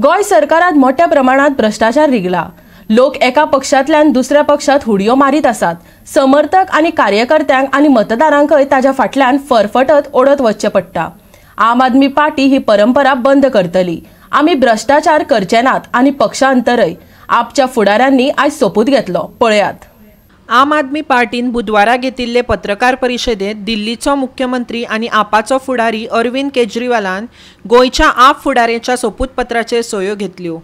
गोय सरकारात मोठ्या प्रमाणात भ्रष्टाचार रिगला। लोक एका पक्षांतल्यान दुसऱ्या पक्षात हुडयो मारीत आसात। समर्थक आणि कार्यकर्त्यांक आणि मतदारांकय ताच्या फाटल्यान फरफटत ओढत वचचे पडटा। आम आदमी पार्टी ही परंपरा बंद करतली। आम्ही भ्रष्टाचार करचे नात आणि पक्षांतरय आपच्या फुडाऱ्यांनी आज सोपूत घेतलो। पळयात। आम आदमी पार्टीन बुधवारा घेतिल्ले पत्रकार परिशदेत दिल्लीचो मुख्यमंत्री आणि आपाचो फुडारी अरविंद केजरीवालान गोयच्या आप फुडाऱ्याच्या सोपूतपत्राचेर सयो घेतल्यो।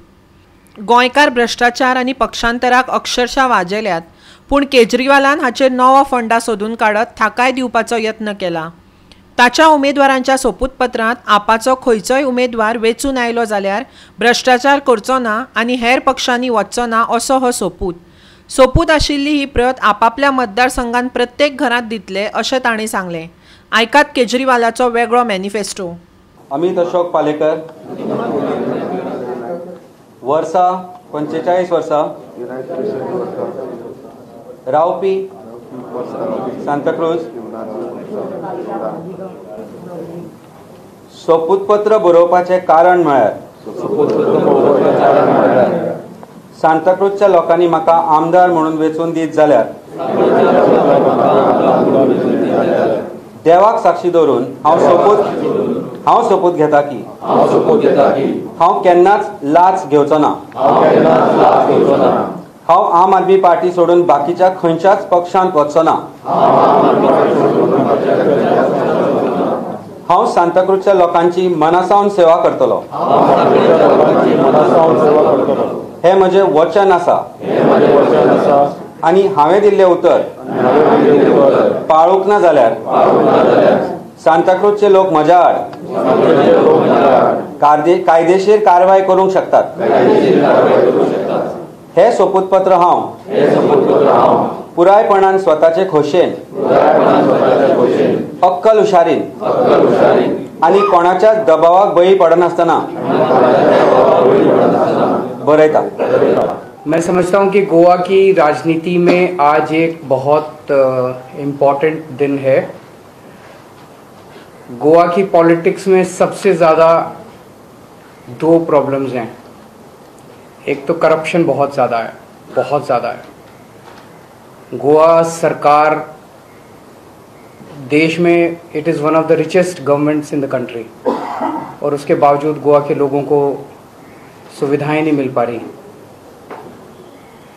गोंयकार भ्रष्टाचार आणि पक्षांतराक अक्षरशः वाजयल्यात, पूण केजरीवालान हाचेर नवो फंडा सोदून काडत थाकाय दिवपाचो यत्न केला। ताच्या उमेदवारांच्या सोपूतपत्रांत आपाचो खंयचोय उमेदवार वेचून आयलो जाल्यार भ्रष्टाचार करचो ना आनी हेर पक्षांनी वचचो ना असो हो सोपूत आशिल्ली ही प्रत आपापल्या मतदारसंघात प्रत्येक घरात दितले अशें तांणी सांगलें। आयकात केजरीवालाचो वेगळो मॅनिफेस्टो। अमित अशोक पालेकर, वर्सा 45 वर्सां, रावपी सांताक्रूज। सोपूतपत्र बरोवपाचें कारण म्हळ्यार सांताक्रूजच्या लोकांनी म्हाका आमदार म्हणून वेचून दीत जाल्यार देवाक साक्षी दवरून हांव सोपूत घेता की हांव केन्नाच लाच घेवचो ना। हांव आम आदमी पार्टी सोडून बाकीच्या खंयच्याच पक्षांत वचचो ना। हांव सांताक्रूजच्या लोकांची मनासावन सेवा करतलो। हे म्हजें वचन आसा आनी हांवें दिल्लें उतर पाळूंक ना जाल्यार सांताक्रूजचे लोक म्हज्या आड कायदेशीर कारवाय करूंक शकतात। हे सोपूतपत्र हांव पुरायपणान स्वताचे खोशेन अक्कल हुशारीन आनी कोणाच्या दबावाक बळी पडनासतना बरयता। मैं समझता हूं कि गोवा की राजनीति में आज एक बहुत इम्पोर्टेंट दिन है। गोवा की पॉलिटिक्स में सबसे ज़्यादा दो प्रॉब्लम्स हैं। एक तो करप्शन बहुत ज़्यादा है। गोवा सरकार देश में it is one of the richest governments in the country, और उसके बावजूद गोवा के लोगों को सुविधाएं नहीं मिल पा रही।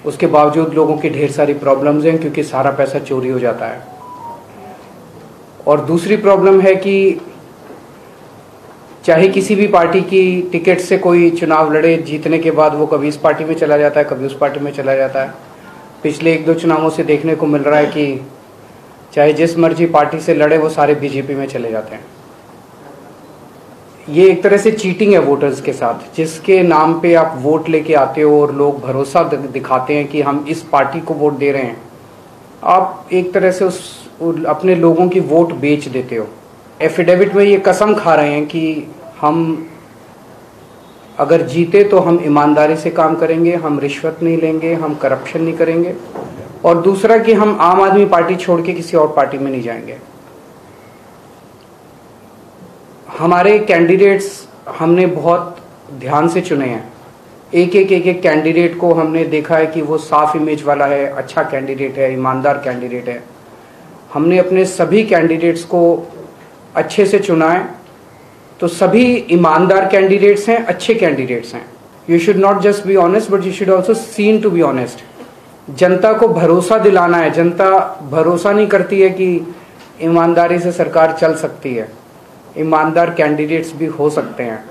उसके बावजूद लोगों की ढेर सारी प्रॉब्लम्स हैं क्योंकि सारा पैसा चोरी हो जाता है। और दूसरी प्रॉब्लम है कि चाहे किसी भी पार्टी की टिकट से कोई चुनाव लड़े, जीतने के बाद वो कभी इस पार्टी में चला जाता है, कभी उस पार्टी में चला जाता है। पिछले 1-2 चुनावों से देखने को मिल रहा है कि चाहे जिस मर्जी पार्टी से लड़े वो सारे बीजेपी में चले जाते हैं। ये एक तरह से चीटिंग है वोटर्स के साथ, जिसके नाम पे आप वोट लेके आते हो और लोग भरोसा दिखाते हैं कि हम इस पार्टी को वोट दे रहे हैं। आप एक तरह से अपने लोगों की वोट बेच देते हो। एफिडेविट में ये कसम खा रहे हैं कि हम अगर जीते तो हम ईमानदारी से काम करेंगे, हम रिश्वत नहीं लेंगे, हम करप्शन नहीं करेंगे, और दूसरा कि हम आम आदमी पार्टी छोड़ के किसी और पार्टी में नहीं जाएंगे। हमारे कैंडिडेट्स हमने बहुत ध्यान से चुने हैं। एक कैंडिडेट को हमने देखा है कि वो साफ इमेज वाला है, अच्छा कैंडिडेट है, ईमानदार कैंडिडेट है। हमने अपने सभी कैंडिडेट्स को अच्छे से चुना है, तो सभी ईमानदार कैंडिडेट्स हैं, अच्छे कैंडिडेट्स हैं। You should not just be honest but you should also seen to be honest. जनता को भरोसा दिलाना है। जनता भरोसा नहीं करती है कि ईमानदारी से सरकार चल सकती है, ईमानदार कैंडिडेट्स भी हो सकते हैं।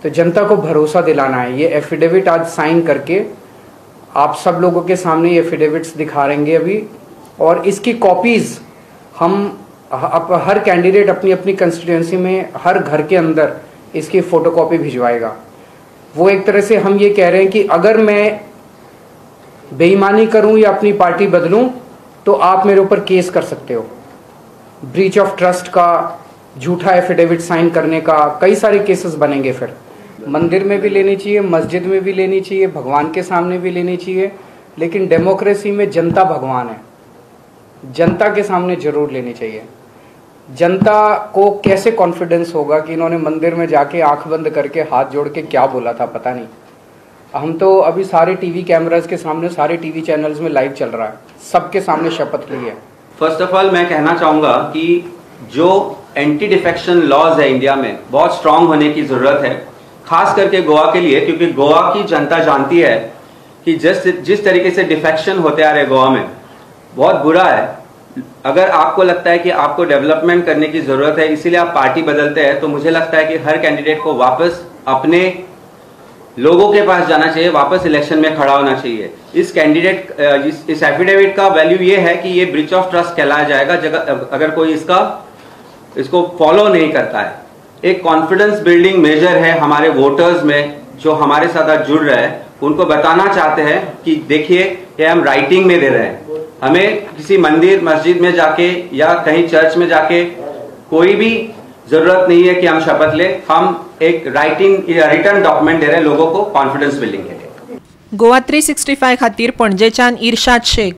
तो जनता को भरोसा दिलाना है। ये एफिडेविट आज साइन करके आप सब लोगों के सामने ये एफिडेविट्स दिखाएंगे अभी, और इसकी कॉपीज हम हर कैंडिडेट अपनी अपनी कंस्टिट्यूएंसी में हर घर के अंदर इसकी फोटोकॉपी भिजवाएगा। वो एक तरह से हम ये कह रहे हैं कि अगर मैं बेईमानी करूं या अपनी पार्टी बदलूं तो आप मेरे ऊपर केस कर सकते हो। ब्रीच ऑफ ट्रस्ट का, झूठा एफिडेविट साइन करने का, कई सारे केसेस बनेंगे। फिर मंदिर में भी लेनी चाहिए, मस्जिद में भी लेनी चाहिए, भगवान के सामने भी लेनी चाहिए, लेकिन डेमोक्रेसी में जनता भगवान है, जनता के सामने जरूर लेनी चाहिए। जनता को कैसे कॉन्फिडेंस होगा कि इन्होंने मंदिर में जाके आंख बंद करके हाथ जोड़ के क्या बोला था, पता नहीं। हम तो अभी सारे टीवी कैमरास के सामने, सारे टीवी चैनल्स में लाइव चल रहा है, सबके सामने शपथ ली है। फर्स्ट ऑफ ऑल मैं कहना चाहूंगा कि जो एंटी डिफेक्शन लॉज है इंडिया में बहुत स्ट्रांग होने की जरूरत है, खास करके गोवा के लिए, क्योंकि गोवा की जनता जानती है कि जिस तरीके से डिफेक्शन होते आ रहे गोवा में बहुत बुरा है। अगर आपको लगता है कि आपको डेवलपमेंट करने की जरूरत है, इसीलिए आप पार्टी बदलते हैं, तो मुझे लगता है कि हर कैंडिडेट को वापस अपने लोगों के पास जाना चाहिए, वापस इलेक्शन में खड़ा होना चाहिए। इस कैंडिडेट इस एफिडेविट का वैल्यू ये है कि ये ब्रीच ऑफ ट्रस्ट कहलाया जाएगा अगर कोई इसको फॉलो नहीं करता है। एक कॉन्फिडेंस बिल्डिंग मेजर है हमारे वोटर्स में जो हमारे साथ जुड़ रहे हैं, उनको बताना चाहते हैं कि देखिए ये हम राइटिंग में दे रहे हैं। हमें किसी मंदिर मस्जिद में जाके या कहीं चर्च में जाके कोई भी जरूरत नहीं है कि हम शपथ ले, हम एक रिटर्न डॉक्युमेंट दे रहे हैं लोगों को कॉन्फिडेंस बिल्डिंग के लिए। गोवा 365 खातीर पणजेच्यान इर्शाद शेख।